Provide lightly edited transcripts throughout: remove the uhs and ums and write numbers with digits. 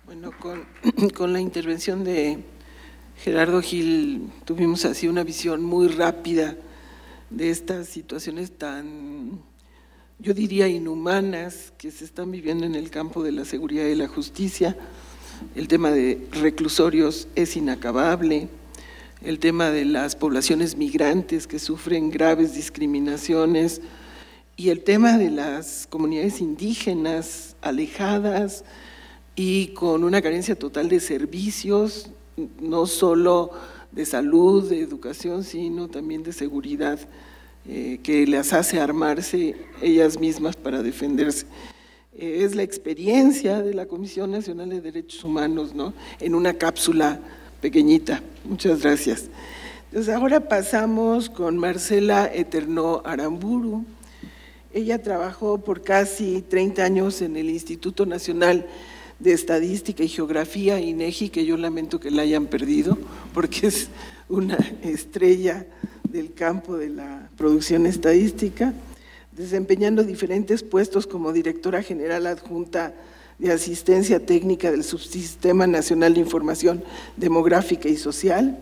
Bueno, con la intervención de Gerardo Gil tuvimos así una visión muy rápida de estas situaciones tan, yo diría, inhumanas que se están viviendo en el campo de la seguridad y la justicia. El tema de reclusorios es inacabable, el tema de las poblaciones migrantes que sufren graves discriminaciones y el tema de las comunidades indígenas alejadas y con una carencia total de servicios, no solo de salud, de educación, sino también de seguridad, que las hace armarse ellas mismas para defenderse. Es la experiencia de la Comisión Nacional de Derechos Humanos, ¿no?, en una cápsula pequeñita. Muchas gracias. Entonces, ahora pasamos con Marcela Eternó Aramburu. Ella trabajó por casi 30 años en el Instituto Nacional de Estadística y Geografía, INEGI, que yo lamento que la hayan perdido, porque es una estrella del campo de la producción estadística, desempeñando diferentes puestos como directora general adjunta de Asistencia Técnica del Subsistema Nacional de Información Demográfica y Social,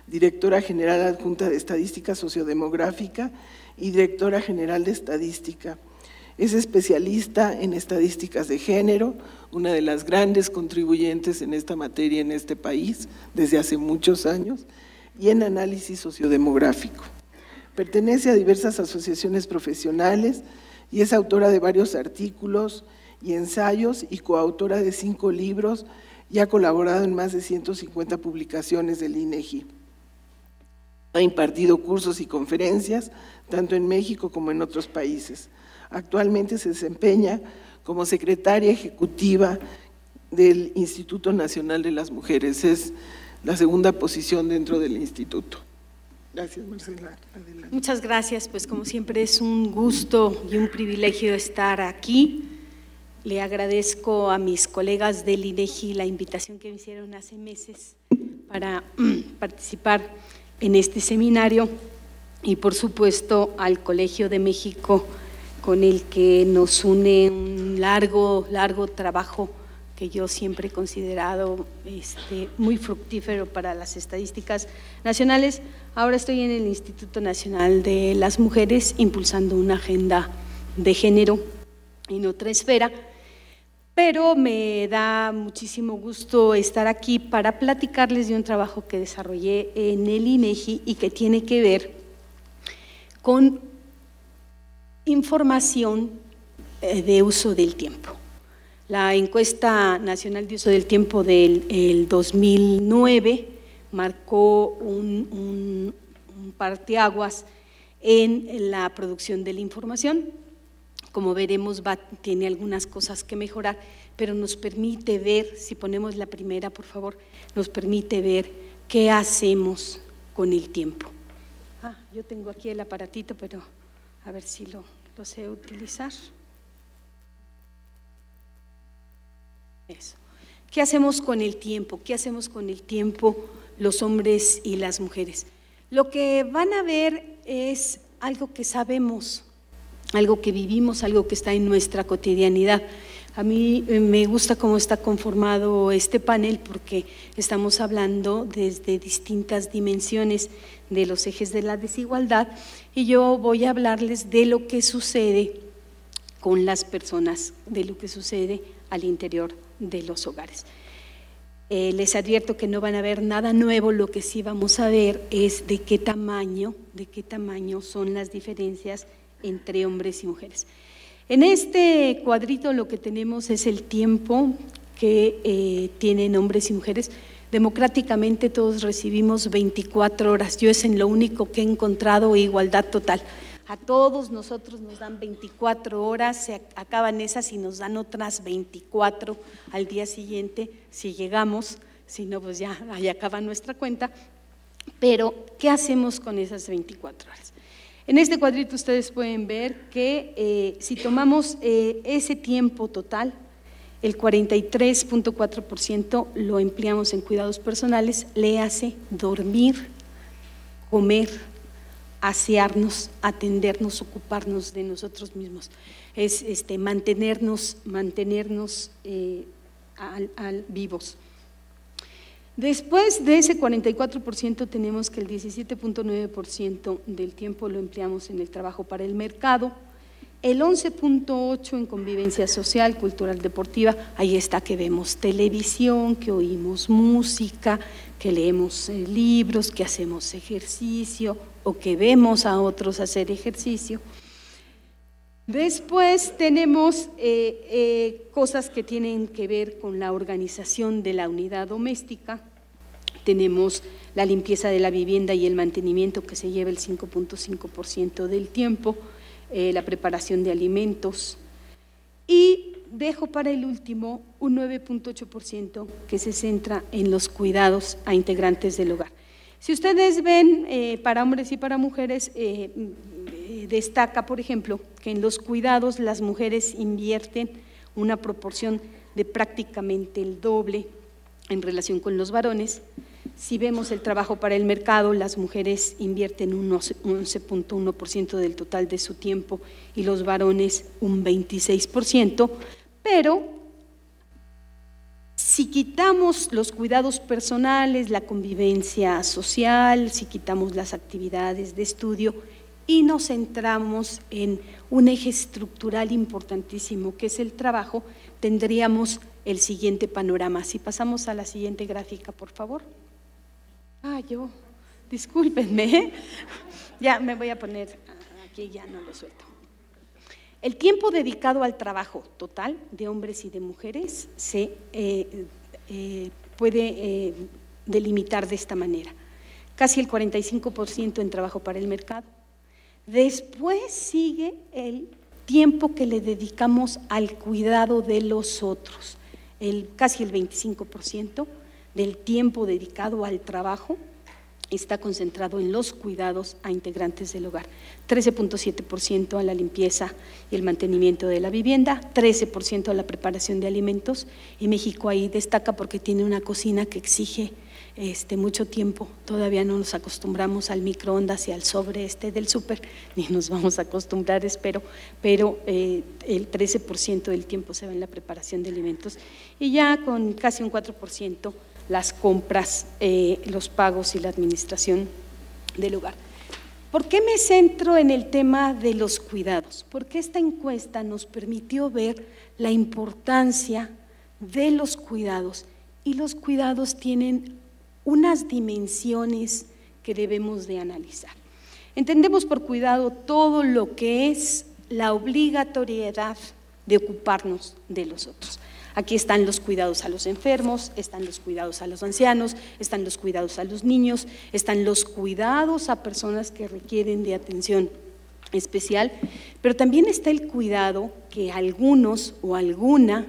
directora general adjunta de Estadística Sociodemográfica y directora general de Estadística. Es especialista en estadísticas de género, una de las grandes contribuyentes en esta materia en este país desde hace muchos años, y en análisis sociodemográfico. Pertenece a diversas asociaciones profesionales y es autora de varios artículos y ensayos y coautora de 5 libros y ha colaborado en más de 150 publicaciones del INEGI. Ha impartido cursos y conferencias tanto en México como en otros países. Actualmente se desempeña como secretaria ejecutiva del Instituto Nacional de las Mujeres. Es la segunda posición dentro del instituto. Gracias, Marcela. Adelante. Muchas gracias, pues como siempre es un gusto y un privilegio estar aquí. Le agradezco a mis colegas del INEGI la invitación que me hicieron hace meses para participar en este seminario y por supuesto al Colegio de México, con el que nos une un largo trabajo que yo siempre he considerado muy fructífero para las estadísticas nacionales. Ahora estoy en el Instituto Nacional de las Mujeres impulsando una agenda de género en otra esfera, pero me da muchísimo gusto estar aquí para platicarles de un trabajo que desarrollé en el INEGI y que tiene que ver con información de uso del tiempo. La encuesta nacional de uso del tiempo del 2009 marcó un parteaguas en la producción de la información. Como veremos, tiene algunas cosas que mejorar, pero nos permite ver, si ponemos la primera, por favor, nos permite ver qué hacemos con el tiempo. Yo tengo aquí el aparatito, pero a ver si lo sé utilizar. Eso. ¿Qué hacemos con el tiempo? ¿Qué hacemos con el tiempo los hombres y las mujeres? Lo que van a ver es algo que sabemos, algo que vivimos, algo que está en nuestra cotidianidad. A mí me gusta cómo está conformado este panel porque estamos hablando desde distintas dimensiones de los ejes de la desigualdad y yo voy a hablarles de lo que sucede con las personas, de lo que sucede al interior de los hogares. Les advierto que no van a ver nada nuevo, lo que sí vamos a ver es de qué tamaño son las diferencias entre hombres y mujeres. En este cuadrito lo que tenemos es el tiempo que tienen hombres y mujeres. Democráticamente todos recibimos 24 horas, yo es en lo único que he encontrado igualdad total. A todos nosotros nos dan 24 horas, se acaban esas y nos dan otras 24 al día siguiente, si llegamos, si no pues ya ahí acaba nuestra cuenta. Pero, ¿qué hacemos con esas 24 horas? En este cuadrito ustedes pueden ver que si tomamos ese tiempo total, el 43.4% lo empleamos en cuidados personales, le hace dormir, comer, asearnos, atendernos, ocuparnos de nosotros mismos, es mantenernos vivos. Después de ese 44% tenemos que el 17.9% del tiempo lo empleamos en el trabajo para el mercado, el 11.8% en convivencia social, cultural, deportiva. Ahí está que vemos televisión, que oímos música, que leemos libros, que hacemos ejercicio o que vemos a otros hacer ejercicio. Después tenemos cosas que tienen que ver con la organización de la unidad doméstica. Tenemos la limpieza de la vivienda y el mantenimiento, que se lleva el 5.5% del tiempo, la preparación de alimentos, y dejo para el último un 9.8% que se centra en los cuidados a integrantes del hogar. Si ustedes ven, para hombres y para mujeres, destaca, por ejemplo, que en los cuidados las mujeres invierten una proporción de prácticamente el doble en relación con los varones. Si vemos el trabajo para el mercado, las mujeres invierten un 11.1% del total de su tiempo y los varones un 26%, pero si quitamos los cuidados personales, la convivencia social, si quitamos las actividades de estudio y nos centramos en un eje estructural importantísimo que es el trabajo, tendríamos el siguiente panorama. Si pasamos a la siguiente gráfica, por favor. Discúlpenme, ya me voy a poner aquí, ya no lo suelto. El tiempo dedicado al trabajo total de hombres y de mujeres se puede delimitar de esta manera. Casi el 45% en trabajo para el mercado. Después sigue el tiempo que le dedicamos al cuidado de los otros, casi el 25% del tiempo dedicado al trabajo está concentrado en los cuidados a integrantes del hogar, 13.7% a la limpieza y el mantenimiento de la vivienda, 13% a la preparación de alimentos, y México ahí destaca porque tiene una cocina que exige mucho tiempo. Todavía no nos acostumbramos al microondas y al sobre del súper, ni nos vamos a acostumbrar, espero, pero el 13% del tiempo se va en la preparación de alimentos y ya con casi un 4% las compras, los pagos y la administración del hogar. ¿Por qué me centro en el tema de los cuidados? Porque esta encuesta nos permitió ver la importancia de los cuidados, y los cuidados tienen unas dimensiones que debemos de analizar. Entendemos por cuidado todo lo que es la obligatoriedad de ocuparnos de los otros. Aquí están los cuidados a los enfermos, están los cuidados a los ancianos, están los cuidados a los niños, están los cuidados a personas que requieren de atención especial, pero también está el cuidado que algunos o alguna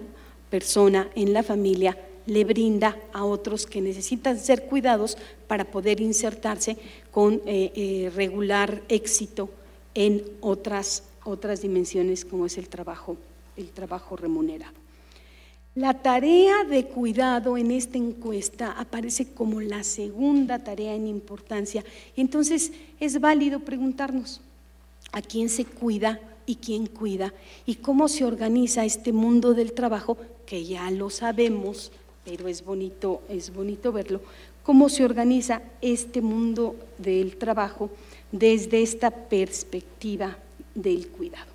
persona en la familia le brinda a otros que necesitan ser cuidados para poder insertarse con regular éxito en otras dimensiones como es el trabajo remunerado. La tarea de cuidado en esta encuesta aparece como la segunda tarea en importancia, y entonces es válido preguntarnos a quién se cuida y quién cuida y cómo se organiza este mundo del trabajo, que ya lo sabemos, pero es bonito verlo, cómo se organiza este mundo del trabajo desde esta perspectiva del cuidado.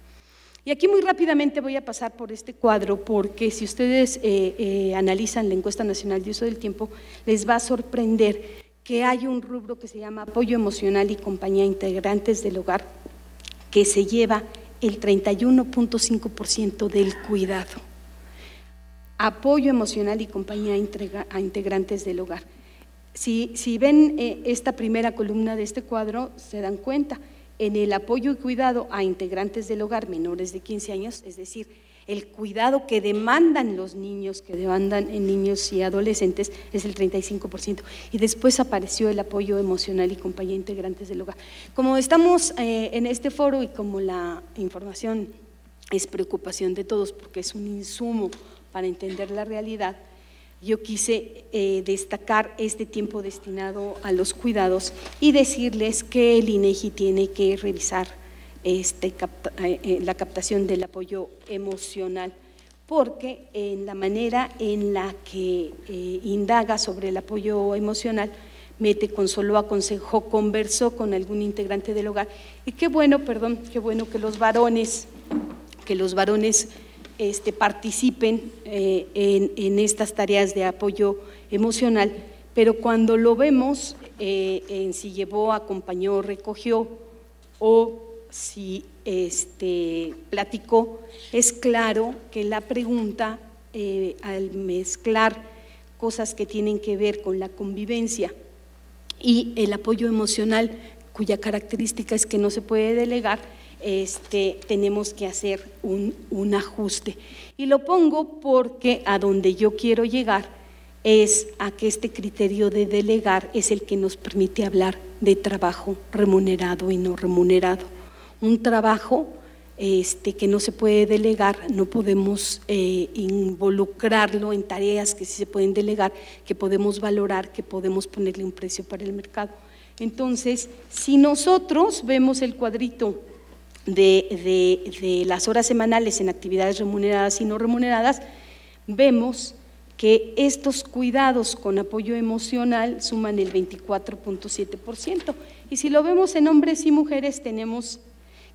Y aquí muy rápidamente voy a pasar por este cuadro porque si ustedes analizan la encuesta nacional de uso del tiempo, les va a sorprender que hay un rubro que se llama apoyo emocional y compañía a integrantes del hogar, que se lleva el 31.5% del cuidado. Apoyo emocional y compañía a integrantes del hogar. Si ven esta primera columna de este cuadro, se dan cuenta. En el apoyo y cuidado a integrantes del hogar menores de 15 años, es decir, el cuidado que demandan los niños, que demandan en niños y adolescentes, es el 35%. Y después apareció el apoyo emocional y compañía a integrantes del hogar. Como estamos en este foro y como la información es preocupación de todos porque es un insumo para entender la realidad, yo quise destacar este tiempo destinado a los cuidados y decirles que el INEGI tiene que revisar la captación del apoyo emocional porque en la manera en la que indaga sobre el apoyo emocional, mete, consoló, aconsejó, conversó con algún integrante del hogar. Y qué bueno que los varones participen en estas tareas de apoyo emocional, pero cuando lo vemos en si llevó, acompañó, recogió o si platicó, es claro que la pregunta, al mezclar cosas que tienen que ver con la convivencia y el apoyo emocional, cuya característica es que no se puede delegar, tenemos que hacer un ajuste. Y lo pongo porque a donde yo quiero llegar es a que este criterio de delegar es el que nos permite hablar de trabajo remunerado y no remunerado. Un trabajo que no se puede delegar, no podemos involucrarlo en tareas que sí se pueden delegar, que podemos valorar, que podemos ponerle un precio para el mercado. Entonces, si nosotros vemos el cuadrito de las horas semanales en actividades remuneradas y no remuneradas, vemos que estos cuidados con apoyo emocional suman el 24.7%. Y si lo vemos en hombres y mujeres, tenemos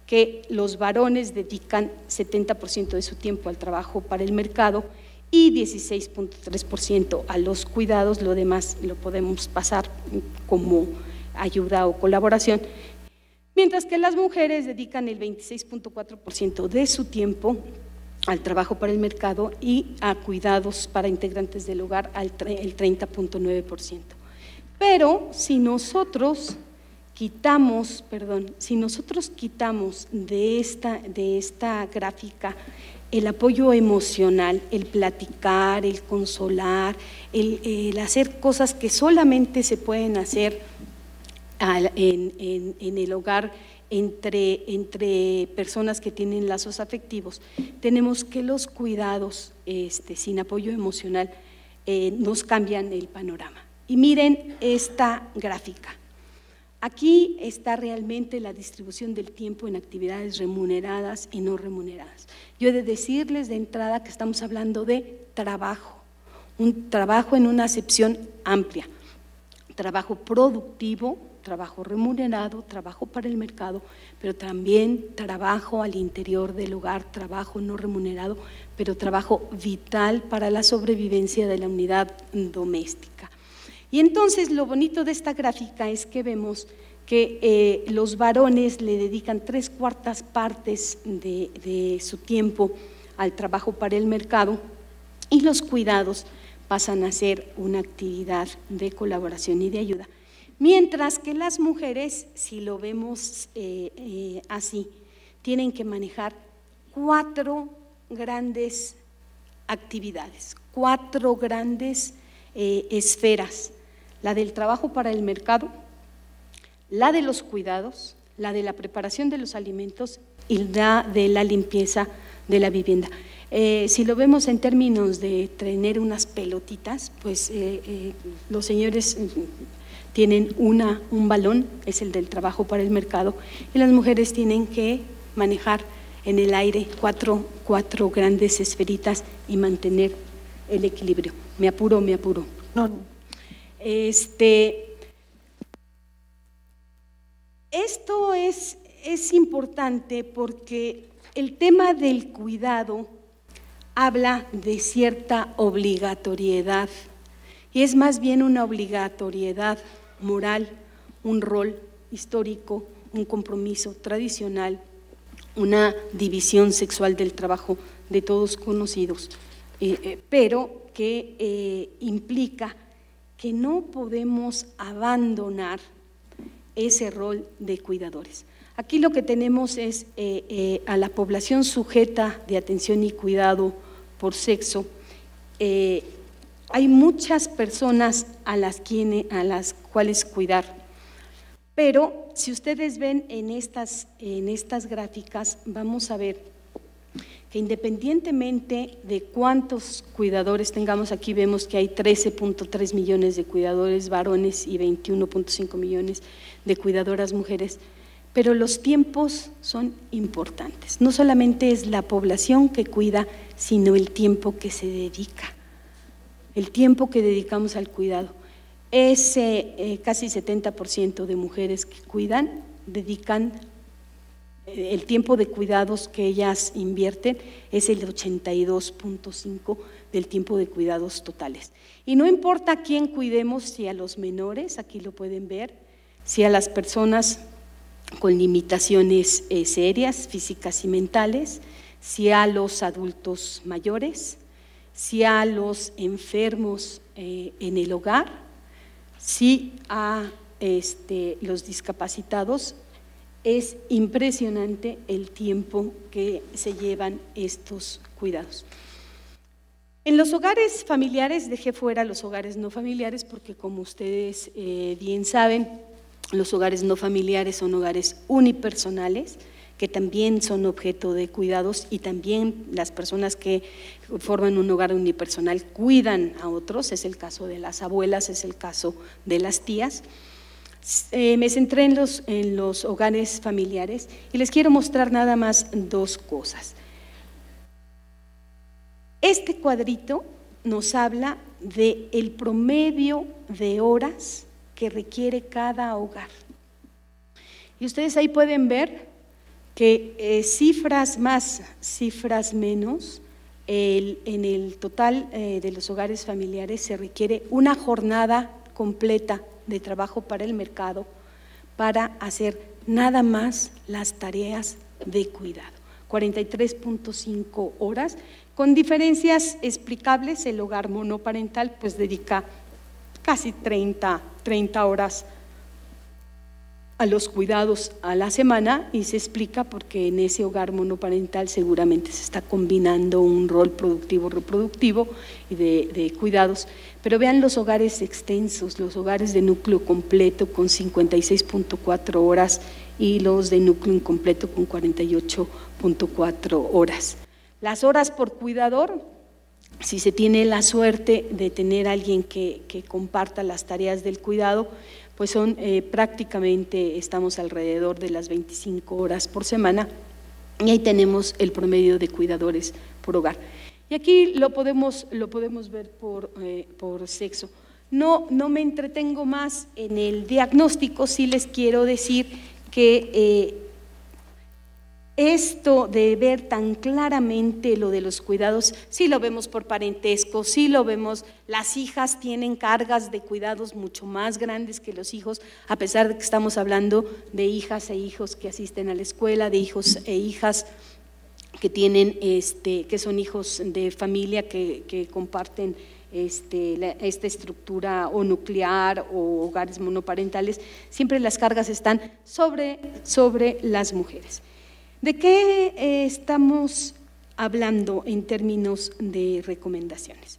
que los varones dedican 70% de su tiempo al trabajo para el mercado y 16.3% a los cuidados, lo demás lo podemos pasar como ayuda o colaboración, mientras que las mujeres dedican el 26.4% de su tiempo al trabajo para el mercado y a cuidados para integrantes del hogar el 30.9%. Pero si nosotros quitamos de esta gráfica el apoyo emocional, el platicar, el consolar, el hacer cosas que solamente se pueden hacer en el hogar entre personas que tienen lazos afectivos, tenemos que los cuidados sin apoyo emocional nos cambian el panorama. Y miren esta gráfica. Aquí está realmente la distribución del tiempo en actividades remuneradas y no remuneradas. Yo he de decirles de entrada que estamos hablando de trabajo, un trabajo en una acepción amplia, trabajo productivo, trabajo remunerado, trabajo para el mercado, pero también trabajo al interior del hogar, trabajo no remunerado, pero trabajo vital para la sobrevivencia de la unidad doméstica. Y entonces lo bonito de esta gráfica es que vemos que los varones le dedican 3/4 partes de su tiempo al trabajo para el mercado y los cuidados pasan a ser una actividad de colaboración y de ayuda. Mientras que las mujeres, si lo vemos así, tienen que manejar 4 grandes actividades, 4 grandes esferas: la del trabajo para el mercado, la de los cuidados, la de la preparación de los alimentos y la de la limpieza de la vivienda. Si lo vemos en términos de tener unas pelotitas, pues los señores tienen un balón, es el del trabajo para el mercado, y las mujeres tienen que manejar en el aire 4 grandes esferitas y mantener el equilibrio. Me apuro. No. Esto es importante porque el tema del cuidado habla de cierta obligatoriedad y es más bien una obligatoriedad moral, un rol histórico, un compromiso tradicional, una división sexual del trabajo de todos conocidos, pero que implica que no podemos abandonar ese rol de cuidadores. Aquí lo que tenemos es a la población sujeta de atención y cuidado por sexo. Hay muchas personas a las cuales cuidar, pero si ustedes ven en estas gráficas, vamos a ver que independientemente de cuántos cuidadores tengamos, aquí vemos que hay 13.3 millones de cuidadores varones y 21.5 millones de cuidadoras mujeres, pero los tiempos son importantes. No solamente es la población que cuida, sino el tiempo que se dedica, el tiempo que dedicamos al cuidado. Es casi 70% de mujeres que cuidan, dedican el tiempo de cuidados que ellas invierten, es el 82.5% del tiempo de cuidados totales. Y no importa a quién cuidemos, si a los menores, aquí lo pueden ver, si a las personas con limitaciones serias, físicas y mentales, si a los adultos mayores, si a los enfermos en el hogar, si a los discapacitados. Es impresionante el tiempo que se llevan estos cuidados. En los hogares familiares, dejé fuera los hogares no familiares porque, como ustedes bien saben, los hogares no familiares son hogares unipersonales que también son objeto de cuidados, y también las personas que forman un hogar unipersonal cuidan a otros. Es el caso de las abuelas, es el caso de las tías. Me centré en los hogares familiares y les quiero mostrar nada más dos cosas. Este cuadrito nos habla del promedio de horas que requiere cada hogar. Y ustedes ahí pueden ver que cifras más, cifras menos, en el total de los hogares familiares se requiere una jornada completa de trabajo para el mercado para hacer nada más las tareas de cuidado. 43.5 horas, con diferencias explicables. El hogar monoparental pues dedica casi 30 horas a los cuidados a la semana, y se explica porque en ese hogar monoparental seguramente se está combinando un rol productivo-reproductivo y de cuidados. Pero vean los hogares extensos, los hogares de núcleo completo con 56.4 horas y los de núcleo incompleto con 48.4 horas. Las horas por cuidador, si se tiene la suerte de tener a alguien que comparta las tareas del cuidado, pues son prácticamente, estamos alrededor de las 25 horas por semana, y ahí tenemos el promedio de cuidadores por hogar. Y aquí lo podemos ver por sexo. No me entretengo más en el diagnóstico, sí les quiero decir que esto de ver tan claramente lo de los cuidados, sí lo vemos por parentesco, sí lo vemos. Las hijas tienen cargas de cuidados mucho más grandes que los hijos, a pesar de que estamos hablando de hijas e hijos que asisten a la escuela, de hijos e hijas que tienen que son hijos de familia que comparten esta estructura o nuclear o hogares monoparentales. Siempre las cargas están sobre las mujeres. ¿De qué estamos hablando en términos de recomendaciones?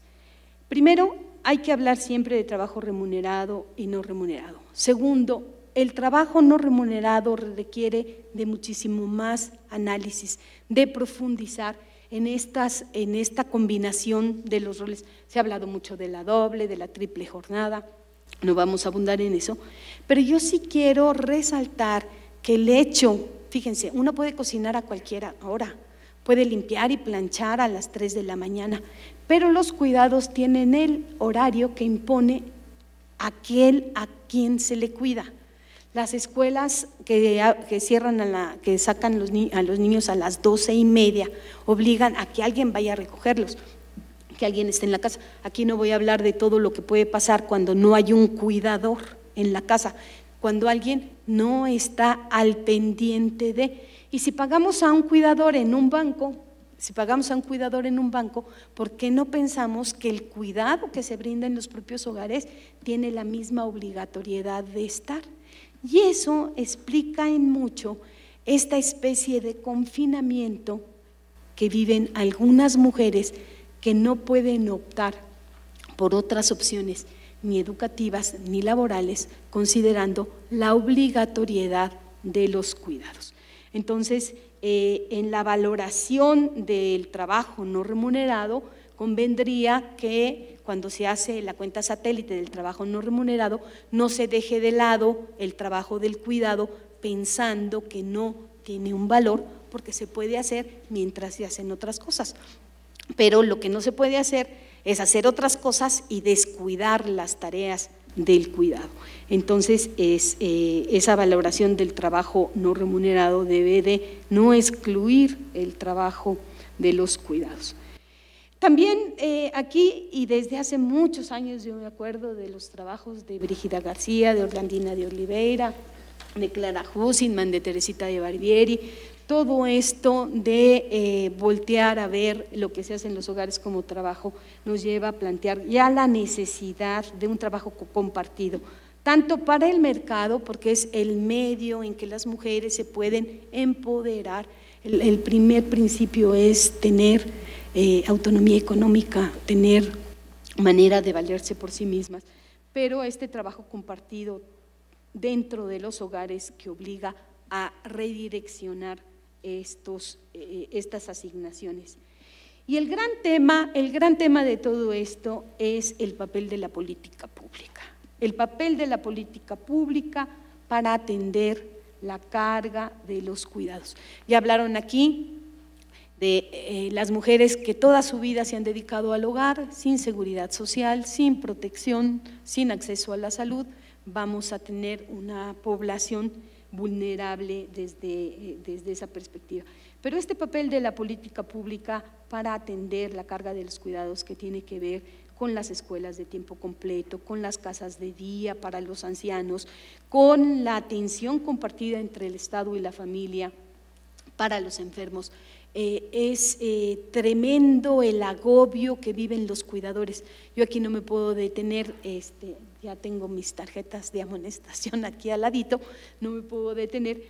Primero, hay que hablar siempre de trabajo remunerado y no remunerado. Segundo, el trabajo no remunerado requiere de muchísimo más análisis, de profundizar en esta combinación de los roles. Se ha hablado mucho de la doble, de la triple jornada, no vamos a abundar en eso, pero yo sí quiero resaltar que el hecho, fíjense, uno puede cocinar a cualquier hora, puede limpiar y planchar a las 3 de la mañana, pero los cuidados tienen el horario que impone aquel a quien se le cuida. Las escuelas que cierran que sacan a los niños a las 12:30 obligan a que alguien vaya a recogerlos, que alguien esté en la casa. Aquí no voy a hablar de todo lo que puede pasar cuando no hay un cuidador en la casa, cuando alguien no está al pendiente de. Y si pagamos a un cuidador en un banco, ¿por qué no pensamos que el cuidado que se brinda en los propios hogares tiene la misma obligatoriedad de estar? Y eso explica en mucho esta especie de confinamiento que viven algunas mujeres que no pueden optar por otras opciones, ni educativas ni laborales, considerando la obligatoriedad de los cuidados. Entonces, en la valoración del trabajo no remunerado, convendría que cuando se hace la cuenta satélite del trabajo no remunerado, no se deje de lado el trabajo del cuidado pensando que no tiene un valor porque se puede hacer mientras se hacen otras cosas. Pero lo que no se puede hacer es hacer otras cosas y descuidar las tareas del cuidado. Entonces, esa valoración del trabajo no remunerado debe de no excluir el trabajo de los cuidados. También aquí, y desde hace muchos años, yo me acuerdo de los trabajos de Brígida García, de Orlandina de Oliveira, de Clara Hussingman, de Teresita de Barbieri, todo esto de voltear a ver lo que se hace en los hogares como trabajo nos lleva a plantear ya la necesidad de un trabajo compartido, tanto para el mercado, porque es el medio en que las mujeres se pueden empoderar. El primer principio es tener autonomía económica, tener manera de valerse por sí mismas, pero este trabajo compartido dentro de los hogares que obliga a redireccionar estas asignaciones. Y el gran tema de todo esto es el papel de la política pública. El papel de la política pública para atender la carga de los cuidados. Ya hablaron aquí de las mujeres que toda su vida se han dedicado al hogar, sin seguridad social, sin protección, sin acceso a la salud. Vamos a tener una población vulnerable desde esa perspectiva. Pero este papel de la política pública para atender la carga de los cuidados que tiene que ver con las escuelas de tiempo completo, con las casas de día para los ancianos, con la atención compartida entre el Estado y la familia para los enfermos. Es tremendo el agobio que viven los cuidadores. Yo aquí no me puedo detener, ya tengo mis tarjetas de amonestación aquí al ladito, no me puedo detener,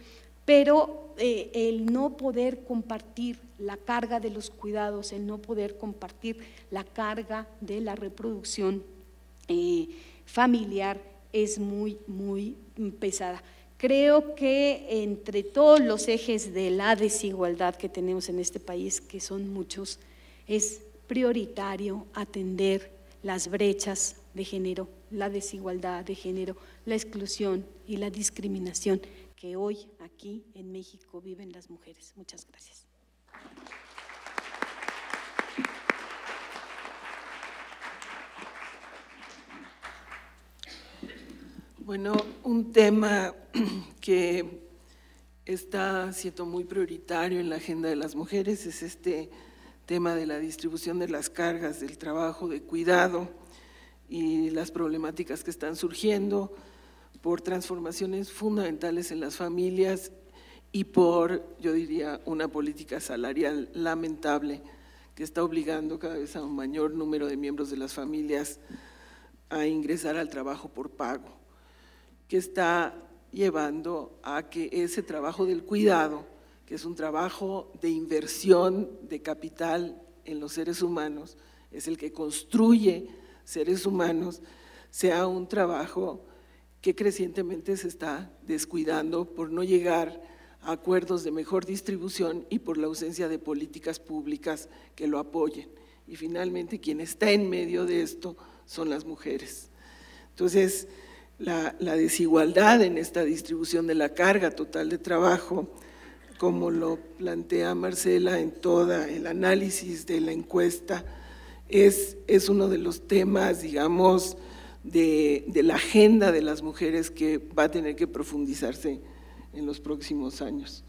pero el no poder compartir la carga de los cuidados, el no poder compartir la carga de la reproducción familiar es muy, muy pesada. Creo que entre todos los ejes de la desigualdad que tenemos en este país, que son muchos, es prioritario atender las brechas de género, la desigualdad de género, la exclusión y la discriminación que hoy aquí en México viven las mujeres. Muchas gracias. Bueno, un tema que está siendo muy prioritario en la agenda de las mujeres es este tema de la distribución de las cargas del trabajo de cuidado y las problemáticas que están surgiendo por transformaciones fundamentales en las familias y por, yo diría, una política salarial lamentable que está obligando cada vez a un mayor número de miembros de las familias a ingresar al trabajo por pago, que está llevando a que ese trabajo del cuidado, que es un trabajo de inversión de capital en los seres humanos, es el que construye seres humanos, sea un trabajo que crecientemente se está descuidando por no llegar a acuerdos de mejor distribución y por la ausencia de políticas públicas que lo apoyen. Y finalmente, quien está en medio de esto son las mujeres. Entonces, la desigualdad en esta distribución de la carga total de trabajo, como lo plantea Marcela en todo el análisis de la encuesta, es uno de los temas, digamos, de la agenda de las mujeres que va a tener que profundizarse en los próximos años.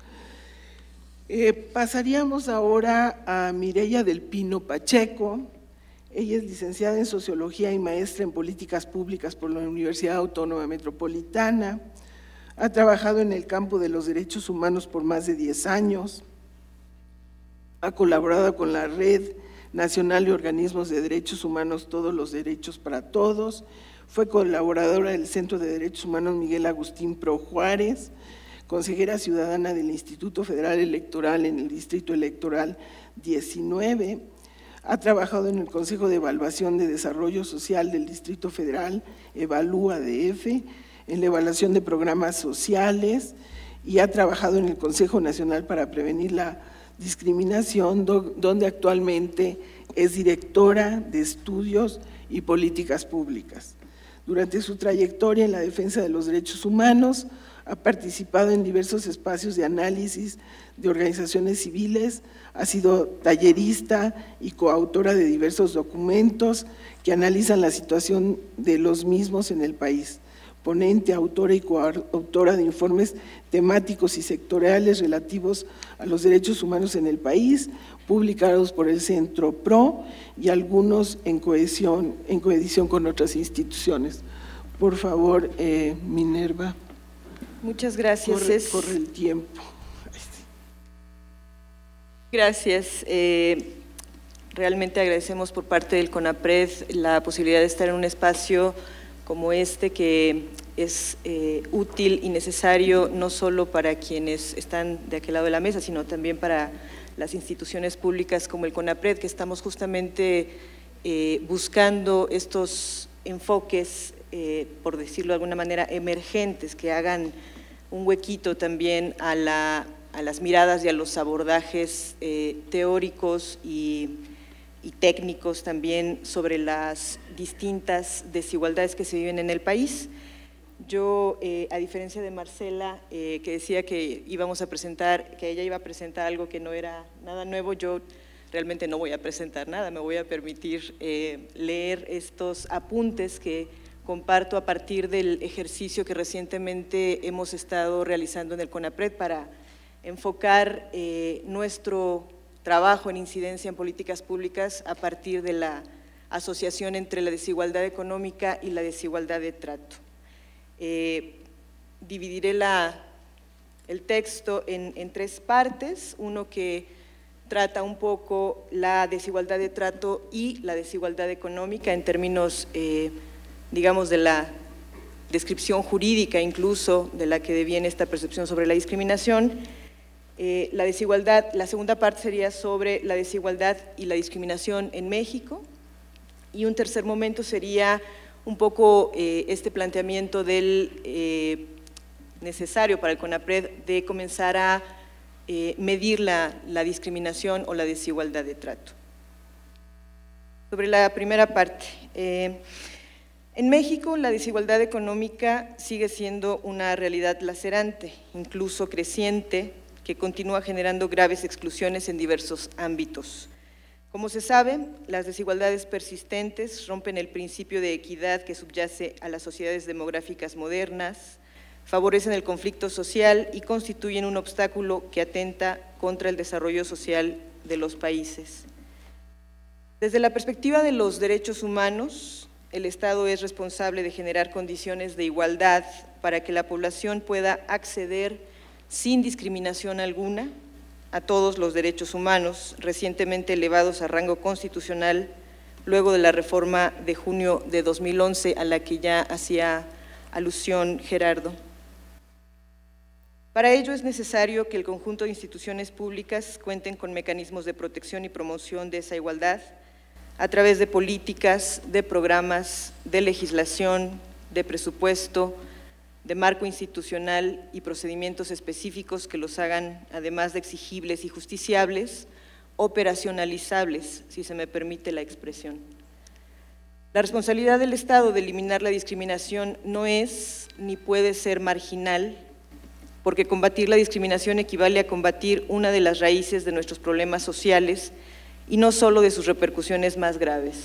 Pasaríamos ahora a Mireya del Pino Pacheco. Ella es licenciada en Sociología y maestra en Políticas Públicas por la Universidad Autónoma Metropolitana. Ha trabajado en el campo de los derechos humanos por más de 10 años. Ha colaborado con la Red Nacional de Organismos de Derechos Humanos, Todos los Derechos para Todos. Fue colaboradora del Centro de Derechos Humanos Miguel Agustín Pro Juárez, consejera ciudadana del Instituto Federal Electoral en el Distrito Electoral 19. Ha trabajado en el Consejo de Evaluación de Desarrollo Social del Distrito Federal, Evalúa DF, en la evaluación de programas sociales, y ha trabajado en el Consejo Nacional para Prevenir la Discriminación, donde actualmente es directora de Estudios y Políticas Públicas. Durante su trayectoria en la defensa de los derechos humanos, ha participado en diversos espacios de análisis de organizaciones civiles, ha sido tallerista y coautora de diversos documentos que analizan la situación de los mismos en el país. Ponente, autora y coautora de informes temáticos y sectoriales relativos a los derechos humanos en el país, publicados por el Centro PRO y algunos en coedición con otras instituciones. Por favor, Minerva. Muchas gracias. Corre el tiempo. Gracias. Realmente agradecemos por parte del CONAPRED la posibilidad de estar en un espacio como este, que es útil y necesario no solo para quienes están de aquel lado de la mesa, sino también para las instituciones públicas como el CONAPRED, que estamos justamente buscando estos enfoques, por decirlo de alguna manera, emergentes, que hagan un huequito también a las miradas y a los abordajes teóricos y técnicos también sobre las distintas desigualdades que se viven en el país. Yo, a diferencia de Marcela, que decía que ella iba a presentar algo que no era nada nuevo, yo realmente no voy a presentar nada, me voy a permitir leer estos apuntes que comparto a partir del ejercicio que recientemente hemos estado realizando en el CONAPRED para enfocar nuestro trabajo en incidencia en políticas públicas a partir de la asociación entre la desigualdad económica y la desigualdad de trato. Dividiré el texto en tres partes, uno que trata un poco la desigualdad de trato y la desigualdad económica en términos, digamos, de la descripción jurídica incluso de la que deviene esta percepción sobre la discriminación. La segunda parte sería sobre la desigualdad y la discriminación en México, y un tercer momento sería un poco este planteamiento del necesario para el CONAPRED de comenzar a medir la discriminación o la desigualdad de trato. Sobre la primera parte, en México la desigualdad económica sigue siendo una realidad lacerante, incluso creciente, que continúa generando graves exclusiones en diversos ámbitos. Como se sabe, las desigualdades persistentes rompen el principio de equidad que subyace a las sociedades demográficas modernas, favorecen el conflicto social y constituyen un obstáculo que atenta contra el desarrollo social de los países. Desde la perspectiva de los derechos humanos, el Estado es responsable de generar condiciones de igualdad para que la población pueda acceder sin discriminación alguna a todos los derechos humanos, recientemente elevados a rango constitucional luego de la reforma de junio de 2011 a la que ya hacía alusión Gerardo. Para ello es necesario que el conjunto de instituciones públicas cuenten con mecanismos de protección y promoción de esa igualdad a través de políticas, de programas, de legislación, de presupuesto, de marco institucional y procedimientos específicos que los hagan, además de exigibles y justiciables, operacionalizables, si se me permite la expresión. La responsabilidad del Estado de eliminar la discriminación no es ni puede ser marginal, porque combatir la discriminación equivale a combatir una de las raíces de nuestros problemas sociales y no solo de sus repercusiones más graves.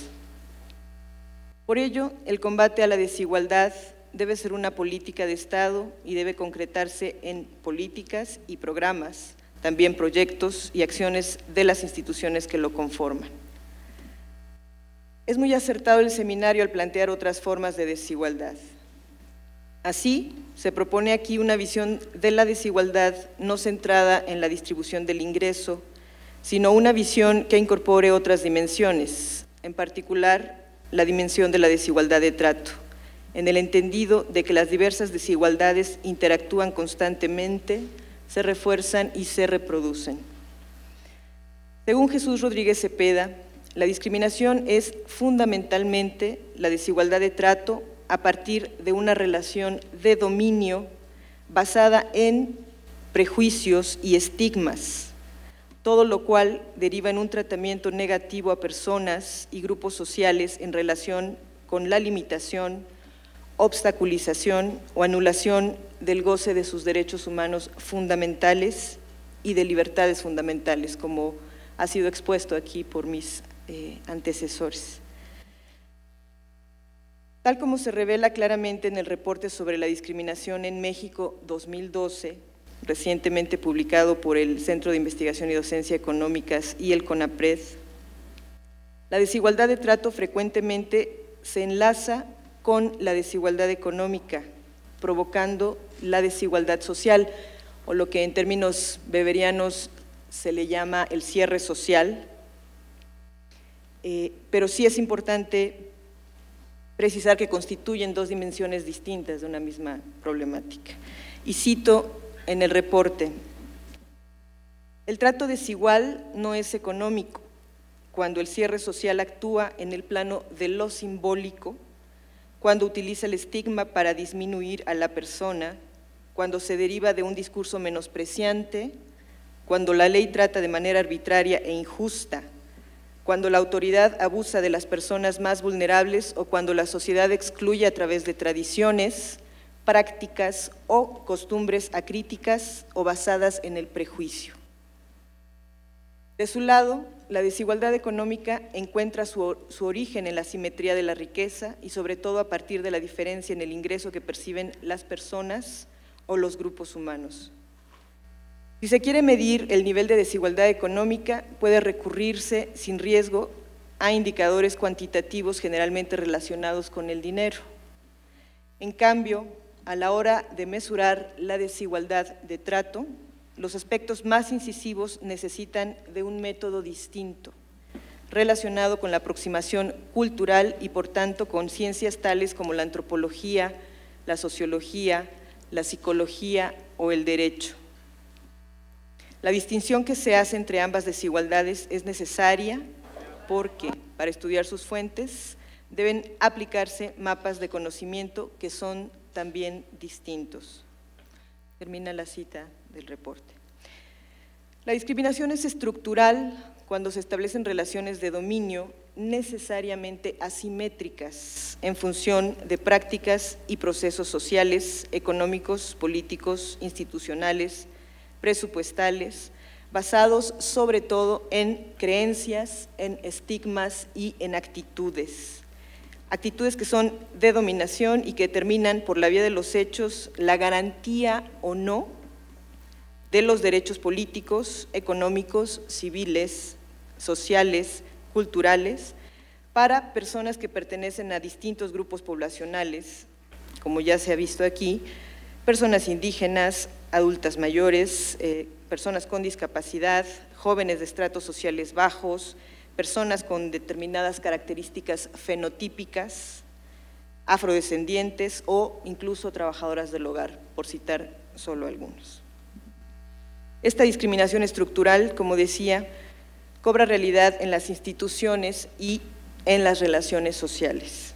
Por ello, el combate a la desigualdad debe ser una política de Estado y debe concretarse en políticas y programas, también proyectos y acciones de las instituciones que lo conforman. Es muy acertado el seminario al plantear otras formas de desigualdad. Así, se propone aquí una visión de la desigualdad no centrada en la distribución del ingreso, sino una visión que incorpore otras dimensiones, en particular la dimensión de la desigualdad de trato, en el entendido de que las diversas desigualdades interactúan constantemente, se refuerzan y se reproducen. Según Jesús Rodríguez Cepeda, la discriminación es fundamentalmente la desigualdad de trato a partir de una relación de dominio basada en prejuicios y estigmas, todo lo cual deriva en un tratamiento negativo a personas y grupos sociales en relación con la limitación, obstaculización o anulación del goce de sus derechos humanos fundamentales y de libertades fundamentales, como ha sido expuesto aquí por mis antecesores. Tal como se revela claramente en el reporte sobre la discriminación en México 2012, recientemente publicado por el Centro de Investigación y Docencia Económicas y el CONAPRED, la desigualdad de trato frecuentemente se enlaza con la desigualdad económica, provocando la desigualdad social, o lo que en términos weberianos se le llama el cierre social, pero sí es importante precisar que constituyen dos dimensiones distintas de una misma problemática. Y cito en el reporte: el trato desigual no es económico, cuando el cierre social actúa en el plano de lo simbólico, cuando utiliza el estigma para disminuir a la persona, cuando se deriva de un discurso menospreciante, cuando la ley trata de manera arbitraria e injusta, cuando la autoridad abusa de las personas más vulnerables o cuando la sociedad excluye a través de tradiciones, prácticas o costumbres acríticas o basadas en el prejuicio. De su lado, la desigualdad económica encuentra su origen en la asimetría de la riqueza y sobre todo a partir de la diferencia en el ingreso que perciben las personas o los grupos humanos. Si se quiere medir el nivel de desigualdad económica, puede recurrirse sin riesgo a indicadores cuantitativos generalmente relacionados con el dinero. En cambio, a la hora de mesurar la desigualdad de trato, los aspectos más incisivos necesitan de un método distinto, relacionado con la aproximación cultural y por tanto con ciencias tales como la antropología, la sociología, la psicología o el derecho. La distinción que se hace entre ambas desigualdades es necesaria porque, para estudiar sus fuentes, deben aplicarse mapas de conocimiento que son también distintos. Termina la cita del reporte. La discriminación es estructural cuando se establecen relaciones de dominio necesariamente asimétricas en función de prácticas y procesos sociales, económicos, políticos, institucionales, presupuestales, basados sobre todo en creencias, en estigmas y en actitudes. Actitudes que son de dominación y que determinan por la vía de los hechos la garantía o no de los derechos políticos, económicos, civiles, sociales, culturales, para personas que pertenecen a distintos grupos poblacionales, como ya se ha visto aquí, personas indígenas, adultas mayores, personas con discapacidad, jóvenes de estratos sociales bajos, personas con determinadas características fenotípicas, afrodescendientes o incluso trabajadoras del hogar, por citar solo algunos. Esta discriminación estructural, como decía, cobra realidad en las instituciones y en las relaciones sociales.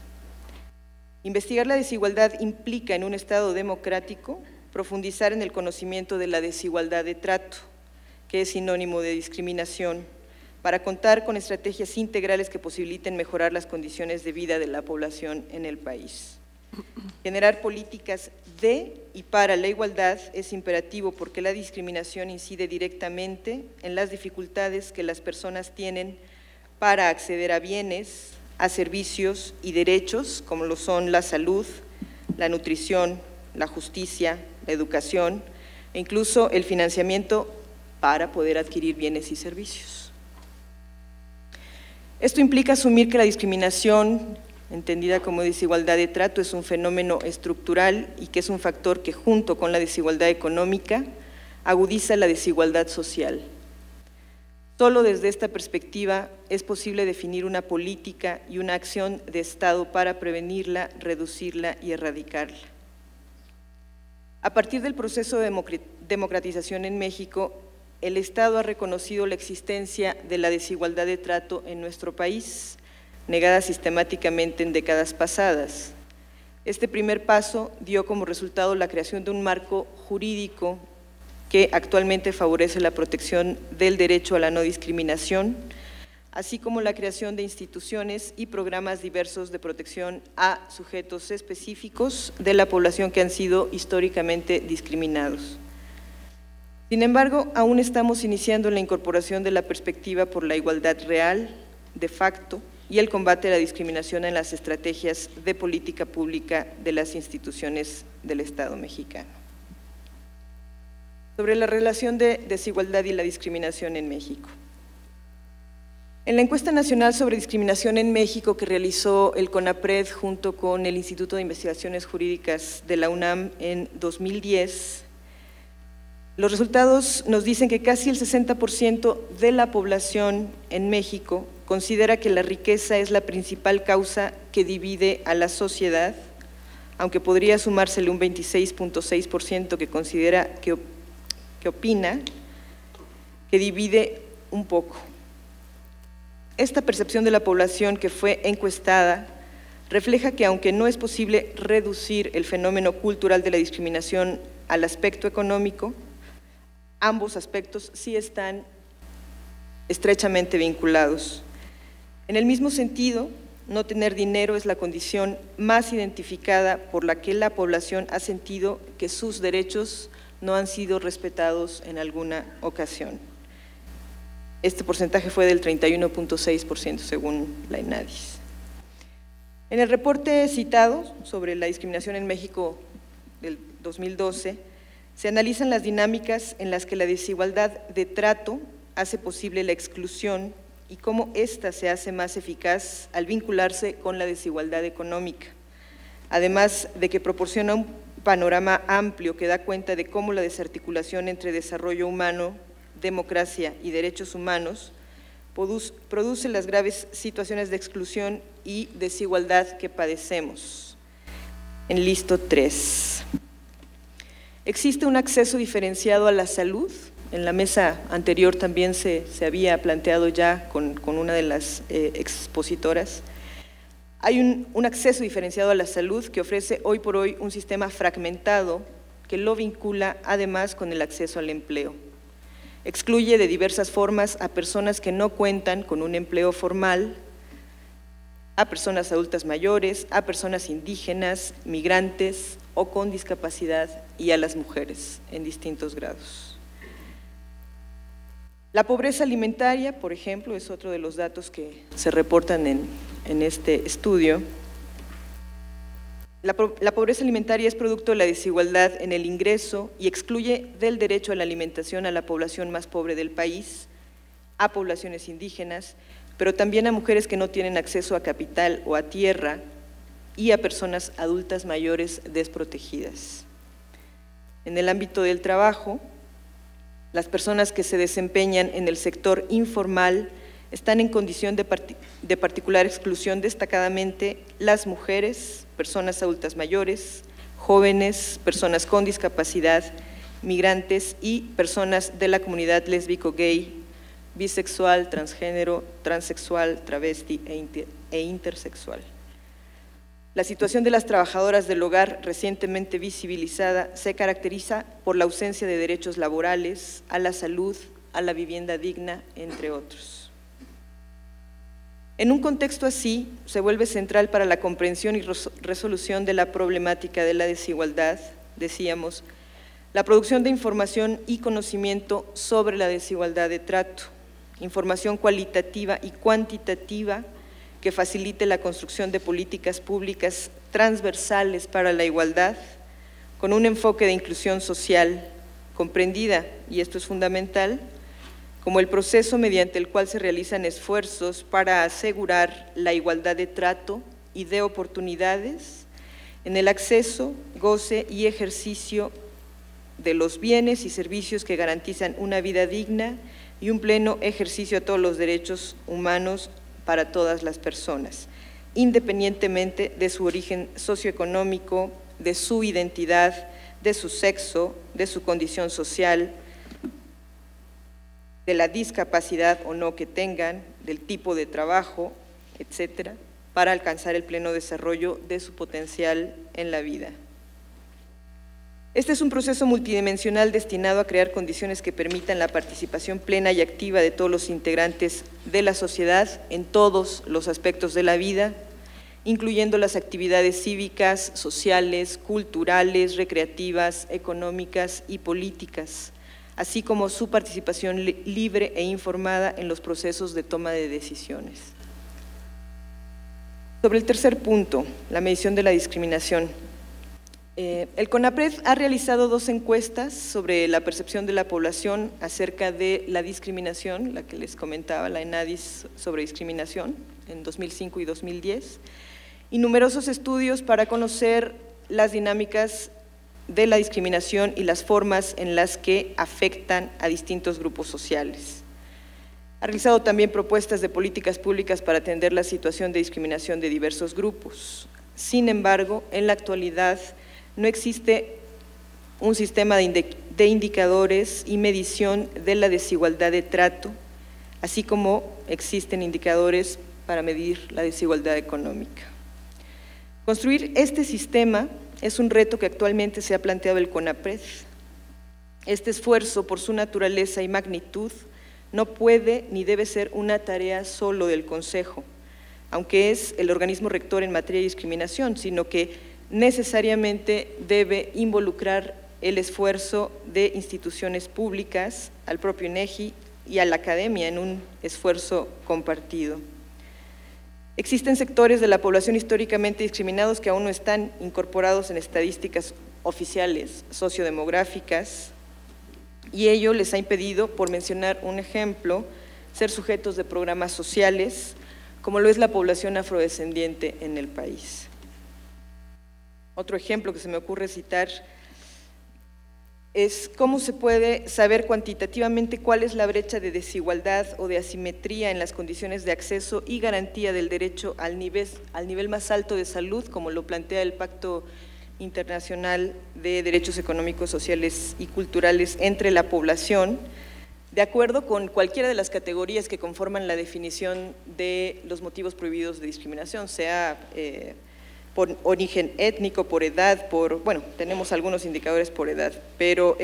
Investigar la desigualdad implica en un Estado democrático profundizar en el conocimiento de la desigualdad de trato, que es sinónimo de discriminación, para contar con estrategias integrales que posibiliten mejorar las condiciones de vida de la población en el país. Generar políticas de y para la igualdad es imperativo porque la discriminación incide directamente en las dificultades que las personas tienen para acceder a bienes, a servicios y derechos, como lo son la salud, la nutrición, la justicia, la educación e incluso el financiamiento para poder adquirir bienes y servicios. Esto implica asumir que la discriminación, entendida como desigualdad de trato, es un fenómeno estructural y que es un factor que, junto con la desigualdad económica, agudiza la desigualdad social. Solo desde esta perspectiva es posible definir una política y una acción de Estado para prevenirla, reducirla y erradicarla. A partir del proceso de democratización en México, el Estado ha reconocido la existencia de la desigualdad de trato en nuestro país, negada sistemáticamente en décadas pasadas. Este primer paso dio como resultado la creación de un marco jurídico que actualmente favorece la protección del derecho a la no discriminación, así como la creación de instituciones y programas diversos de protección a sujetos específicos de la población que han sido históricamente discriminados. Sin embargo, aún estamos iniciando la incorporación de la perspectiva por la igualdad real, de facto, y el combate a la discriminación en las estrategias de política pública de las instituciones del Estado mexicano. Sobre la relación de desigualdad y la discriminación en México. En la encuesta nacional sobre discriminación en México que realizó el CONAPRED junto con el Instituto de Investigaciones Jurídicas de la UNAM en 2010, los resultados nos dicen que casi el 60% de la población en México considera que la riqueza es la principal causa que divide a la sociedad, aunque podría sumársele un 26.6% que considera que opina que divide un poco. Esta percepción de la población que fue encuestada refleja que aunque no es posible reducir el fenómeno cultural de la discriminación al aspecto económico, ambos aspectos sí están estrechamente vinculados. En el mismo sentido, no tener dinero es la condición más identificada por la que la población ha sentido que sus derechos no han sido respetados en alguna ocasión. Este porcentaje fue del 31.6% según la ENADIS. En el reporte citado sobre la discriminación en México del 2012, se analizan las dinámicas en las que la desigualdad de trato hace posible la exclusión y cómo ésta se hace más eficaz al vincularse con la desigualdad económica, además de que proporciona un panorama amplio que da cuenta de cómo la desarticulación entre desarrollo humano, democracia y derechos humanos produce las graves situaciones de exclusión y desigualdad que padecemos. En listo 3. ¿Existe un acceso diferenciado a la salud? En la mesa anterior también se había planteado ya con una de las expositoras. Hay un acceso diferenciado a la salud que ofrece hoy por hoy un sistema fragmentado que lo vincula además con el acceso al empleo. Excluye de diversas formas a personas que no cuentan con un empleo formal, a personas adultas mayores, a personas indígenas, migrantes o con discapacidad y a las mujeres en distintos grados. La pobreza alimentaria, por ejemplo, es otro de los datos que se reportan en este estudio. La pobreza alimentaria es producto de la desigualdad en el ingreso y excluye del derecho a la alimentación a la población más pobre del país, a poblaciones indígenas, pero también a mujeres que no tienen acceso a capital o a tierra y a personas adultas mayores desprotegidas. En el ámbito del trabajo, las personas que se desempeñan en el sector informal están en condición de particular exclusión, destacadamente las mujeres, personas adultas mayores, jóvenes, personas con discapacidad, migrantes y personas de la comunidad lésbico, gay, bisexual, transgénero, transexual, travesti e intersexual. La situación de las trabajadoras del hogar, recientemente visibilizada, se caracteriza por la ausencia de derechos laborales, a la salud, a la vivienda digna, entre otros. En un contexto así, se vuelve central para la comprensión y resolución de la problemática de la desigualdad, decíamos, la producción de información y conocimiento sobre la desigualdad de trato, información cualitativa y cuantitativa que facilite la construcción de políticas públicas transversales para la igualdad, con un enfoque de inclusión social comprendida, y esto es fundamental, como el proceso mediante el cual se realizan esfuerzos para asegurar la igualdad de trato y de oportunidades en el acceso, goce y ejercicio de los bienes y servicios que garantizan una vida digna y un pleno ejercicio a todos los derechos humanos para todas las personas, independientemente de su origen socioeconómico, de su identidad, de su sexo, de su condición social, de la discapacidad o no que tengan, del tipo de trabajo, etcétera, para alcanzar el pleno desarrollo de su potencial en la vida. Este es un proceso multidimensional destinado a crear condiciones que permitan la participación plena y activa de todos los integrantes de la sociedad en todos los aspectos de la vida, incluyendo las actividades cívicas, sociales, culturales, recreativas, económicas y políticas, así como su participación libre e informada en los procesos de toma de decisiones. Sobre el tercer punto, la medición de la discriminación. El CONAPRED ha realizado 2 encuestas sobre la percepción de la población acerca de la discriminación, la que les comentaba, la ENADIS sobre discriminación, en 2005 y 2010, y numerosos estudios para conocer las dinámicas de la discriminación y las formas en las que afectan a distintos grupos sociales. Ha realizado también propuestas de políticas públicas para atender la situación de discriminación de diversos grupos. Sin embargo, en la actualidad no existe un sistema de indicadores y medición de la desigualdad de trato, así como existen indicadores para medir la desigualdad económica. Construir este sistema es un reto que actualmente se ha planteado el CONAPRED. Este esfuerzo, por su naturaleza y magnitud, no puede ni debe ser una tarea solo del Consejo, aunque es el organismo rector en materia de discriminación, sino que necesariamente debe involucrar el esfuerzo de instituciones públicas, al propio INEGI y a la academia en un esfuerzo compartido. Existen sectores de la población históricamente discriminados que aún no están incorporados en estadísticas oficiales sociodemográficas y ello les ha impedido, por mencionar un ejemplo, ser sujetos de programas sociales, como lo es la población afrodescendiente en el país. Otro ejemplo que se me ocurre citar es cómo se puede saber cuantitativamente cuál es la brecha de desigualdad o de asimetría en las condiciones de acceso y garantía del derecho al nivel más alto de salud, como lo plantea el Pacto Internacional de Derechos Económicos, Sociales y Culturales entre la población, de acuerdo con cualquiera de las categorías que conforman la definición de los motivos prohibidos de discriminación, sea por origen étnico, por edad, bueno, tenemos algunos indicadores por edad, pero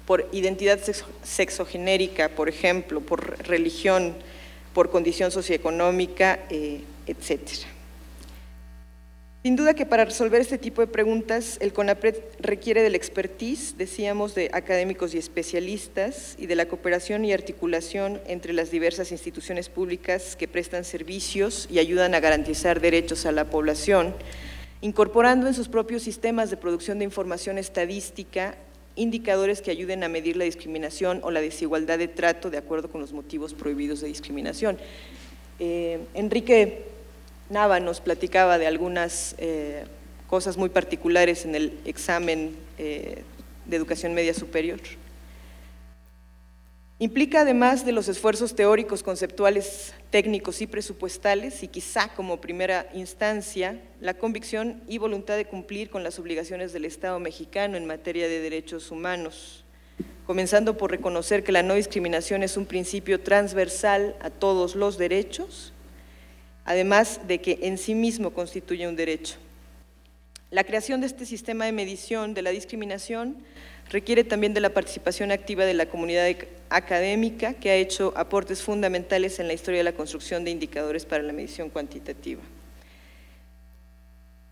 por identidad sexogenérica, por ejemplo, por religión, por condición socioeconómica, etcétera. Sin duda que para resolver este tipo de preguntas, el CONAPRED requiere del expertise, decíamos, de académicos y especialistas y de la cooperación y articulación entre las diversas instituciones públicas que prestan servicios y ayudan a garantizar derechos a la población, incorporando en sus propios sistemas de producción de información estadística indicadores que ayuden a medir la discriminación o la desigualdad de trato de acuerdo con los motivos prohibidos de discriminación. Enrique Nava nos platicaba de algunas cosas muy particulares en el examen de educación media superior. Implica, además de los esfuerzos teóricos, conceptuales, técnicos y presupuestales, y quizá como primera instancia, la convicción y voluntad de cumplir con las obligaciones del Estado mexicano en materia de derechos humanos, comenzando por reconocer que la no discriminación es un principio transversal a todos los derechos, además de que en sí mismo constituye un derecho. La creación de este sistema de medición de la discriminación requiere también de la participación activa de la comunidad académica, que ha hecho aportes fundamentales en la historia de la construcción de indicadores para la medición cuantitativa.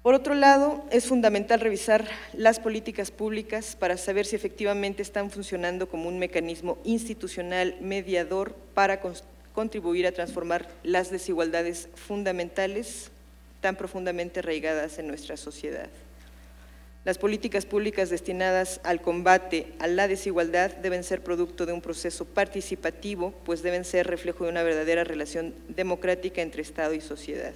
Por otro lado, es fundamental revisar las políticas públicas para saber si efectivamente están funcionando como un mecanismo institucional mediador para contribuir a transformar las desigualdades fundamentales tan profundamente arraigadas en nuestra sociedad. Las políticas públicas destinadas al combate a la desigualdad deben ser producto de un proceso participativo, pues deben ser reflejo de una verdadera relación democrática entre Estado y sociedad.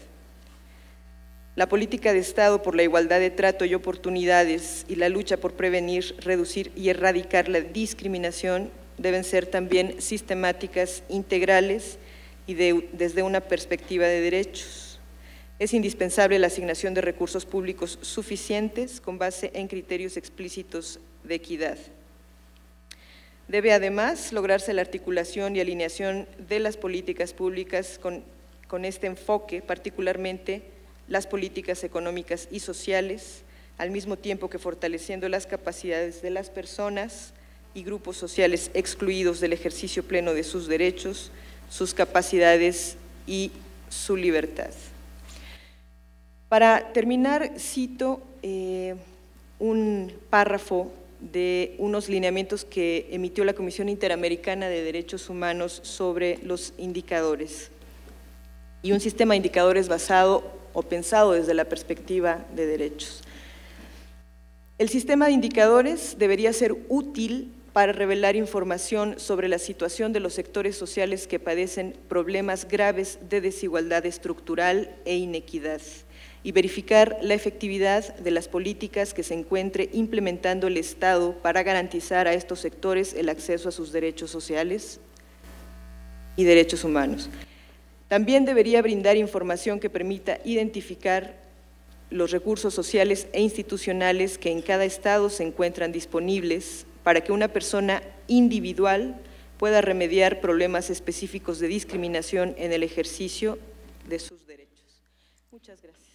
La política de Estado por la igualdad de trato y oportunidades y la lucha por prevenir, reducir y erradicar la discriminación deben ser también sistemáticas, integrales y desde una perspectiva de derechos. Es indispensable la asignación de recursos públicos suficientes con base en criterios explícitos de equidad. Debe además lograrse la articulación y alineación de las políticas públicas con este enfoque, particularmente las políticas económicas y sociales, al mismo tiempo que fortaleciendo las capacidades de las personas y grupos sociales excluidos del ejercicio pleno de sus derechos, sus capacidades y su libertad. Para terminar, cito un párrafo de unos lineamientos que emitió la Comisión Interamericana de Derechos Humanos sobre los indicadores y un sistema de indicadores basado o pensado desde la perspectiva de derechos. El sistema de indicadores debería ser útil para revelar información sobre la situación de los sectores sociales que padecen problemas graves de desigualdad estructural e inequidad y verificar la efectividad de las políticas que se encuentre implementando el Estado para garantizar a estos sectores el acceso a sus derechos sociales y derechos humanos. También debería brindar información que permita identificar los recursos sociales e institucionales que en cada estado se encuentran disponibles para que una persona individual pueda remediar problemas específicos de discriminación en el ejercicio de sus derechos. Muchas gracias.